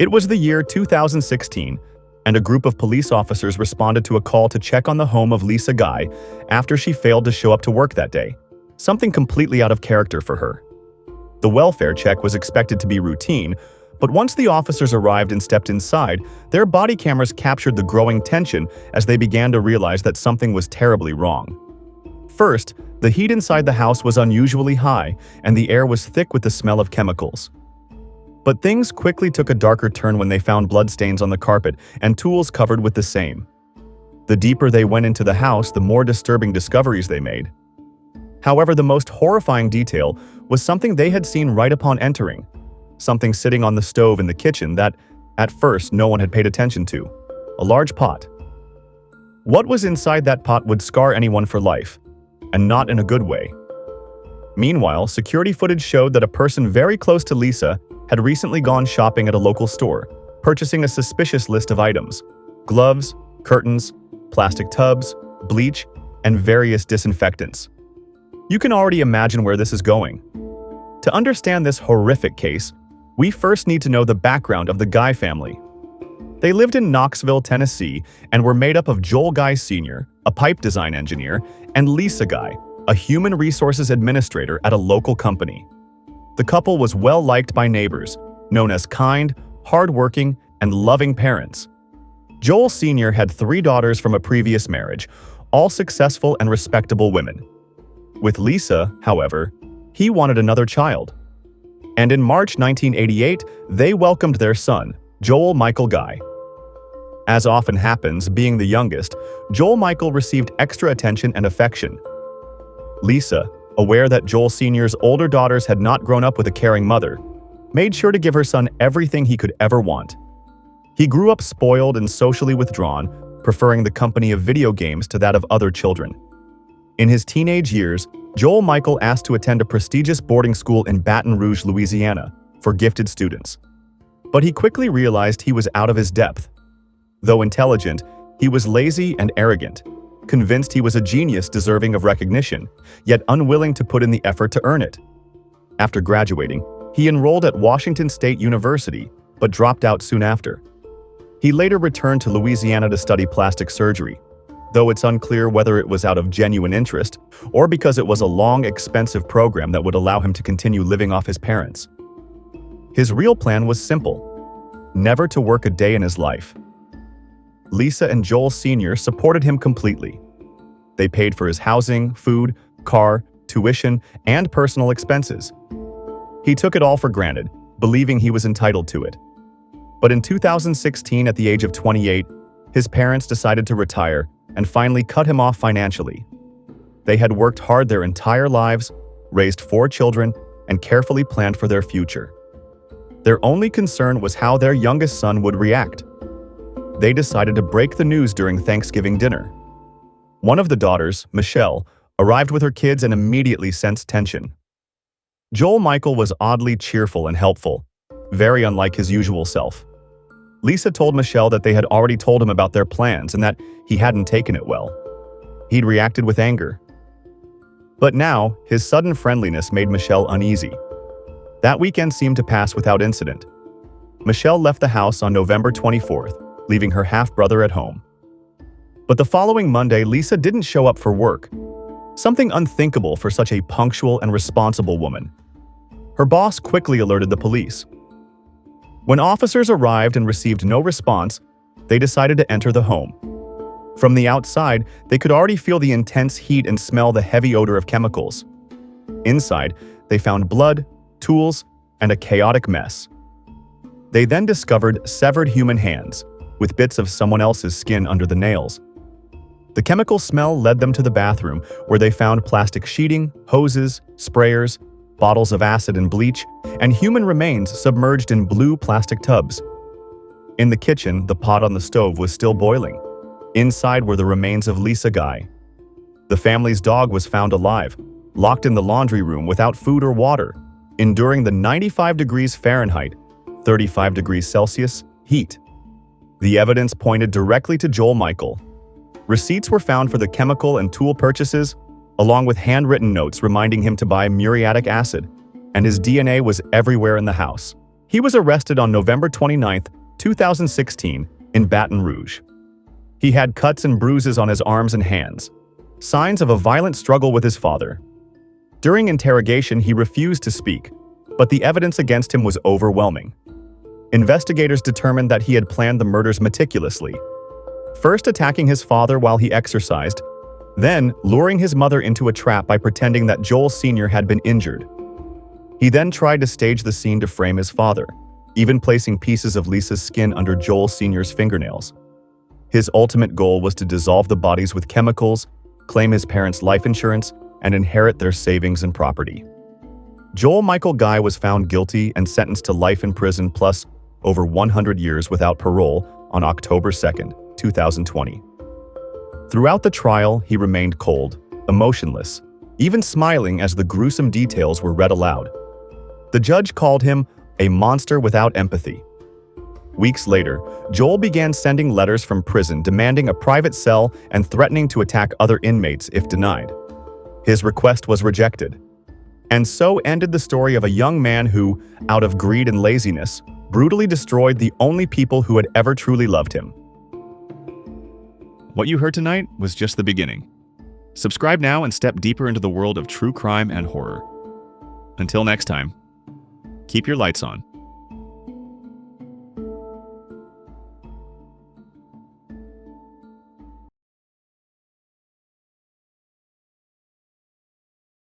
It was the year 2016, and a group of police officers responded to a call to check on the home of Lisa Guy after she failed to show up to work that day, something completely out of character for her. The welfare check was expected to be routine, but once the officers arrived and stepped inside, their body cameras captured the growing tension as they began to realize that something was terribly wrong. First, the heat inside the house was unusually high, and the air was thick with the smell of chemicals. But things quickly took a darker turn when they found bloodstains on the carpet and tools covered with the same. The deeper they went into the house, the more disturbing discoveries they made. However, the most horrifying detail was something they had seen right upon entering, something sitting on the stove in the kitchen that, at first, no one had paid attention to: a large pot. What was inside that pot would scar anyone for life, and not in a good way. Meanwhile, security footage showed that a person very close to Lisa had recently gone shopping at a local store, purchasing a suspicious list of items: gloves, curtains, plastic tubs, bleach, and various disinfectants. You can already imagine where this is going. To understand this horrific case, we first need to know the background of the Guy family. They lived in Knoxville, Tennessee, and were made up of Joel Guy Sr., a pipe design engineer, and Lisa Guy, a human resources administrator at a local company. The couple was well liked by neighbors, known as kind, hardworking, and loving parents. Joel Sr. had 3 daughters from a previous marriage, all successful and respectable women. With Lisa, however, he wanted another child. And in March 1988, they welcomed their son, Joel Michael Guy. As often happens, being the youngest, Joel Michael received extra attention and affection. Lisa, aware that Joel Sr.'s older daughters had not grown up with a caring mother, made sure to give her son everything he could ever want. He grew up spoiled and socially withdrawn, preferring the company of video games to that of other children. In his teenage years, Joel Michael asked to attend a prestigious boarding school in Baton Rouge, Louisiana, for gifted students. But he quickly realized he was out of his depth. Though intelligent, he was lazy and arrogant, convinced he was a genius deserving of recognition, yet unwilling to put in the effort to earn it. After graduating, he enrolled at Washington State University, but dropped out soon after. He later returned to Louisiana to study plastic surgery, though it's unclear whether it was out of genuine interest or because it was a long, expensive program that would allow him to continue living off his parents. His real plan was simple: never to work a day in his life. Lisa and Joel Sr. supported him completely. They paid for his housing, food, car, tuition, and personal expenses. He took it all for granted, believing he was entitled to it. But in 2016, at the age of 28, his parents decided to retire and finally cut him off financially. They had worked hard their entire lives, raised 4 children, and carefully planned for their future. Their only concern was how their youngest son would react. They decided to break the news during Thanksgiving dinner. One of the daughters, Michelle, arrived with her kids and immediately sensed tension. Joel Michael was oddly cheerful and helpful, very unlike his usual self. Lisa told Michelle that they had already told him about their plans and that he hadn't taken it well. He'd reacted with anger. But now, his sudden friendliness made Michelle uneasy. That weekend seemed to pass without incident. Michelle left the house on November 24th, leaving her half-brother at home. But the following Monday, Lisa didn't show up for work, something unthinkable for such a punctual and responsible woman. Her boss quickly alerted the police. When officers arrived and received no response, they decided to enter the home. From the outside, they could already feel the intense heat and smell the heavy odor of chemicals. Inside, they found blood, tools, and a chaotic mess. They then discovered severed human hands, with bits of someone else's skin under the nails. The chemical smell led them to the bathroom, where they found plastic sheeting, hoses, sprayers, bottles of acid and bleach, and human remains submerged in blue plastic tubs. In the kitchen, the pot on the stove was still boiling. Inside were the remains of Lisa Guy. The family's dog was found alive, locked in the laundry room without food or water, enduring the 95 degrees Fahrenheit, 35 degrees Celsius heat. The evidence pointed directly to Joel Michael. Receipts were found for the chemical and tool purchases, along with handwritten notes reminding him to buy muriatic acid, and his DNA was everywhere in the house. He was arrested on November 29, 2016, in Baton Rouge. He had cuts and bruises on his arms and hands, signs of a violent struggle with his father. During interrogation, he refused to speak, but the evidence against him was overwhelming. Investigators determined that he had planned the murders meticulously, first attacking his father while he exercised, then luring his mother into a trap by pretending that Joel Sr. had been injured. He then tried to stage the scene to frame his father, even placing pieces of Lisa's skin under Joel Sr.'s fingernails. His ultimate goal was to dissolve the bodies with chemicals, claim his parents' life insurance, and inherit their savings and property. Joel Michael Guy was found guilty and sentenced to life in prison plus over 100 years without parole on October 2, 2020. Throughout the trial, he remained cold, emotionless, even smiling as the gruesome details were read aloud. The judge called him a monster without empathy. Weeks later, Joel began sending letters from prison demanding a private cell and threatening to attack other inmates if denied. His request was rejected. And so ended the story of a young man who, out of greed and laziness, brutally destroyed the only people who had ever truly loved him. What you heard tonight was just the beginning. Subscribe now and step deeper into the world of true crime and horror. Until next time, keep your lights on.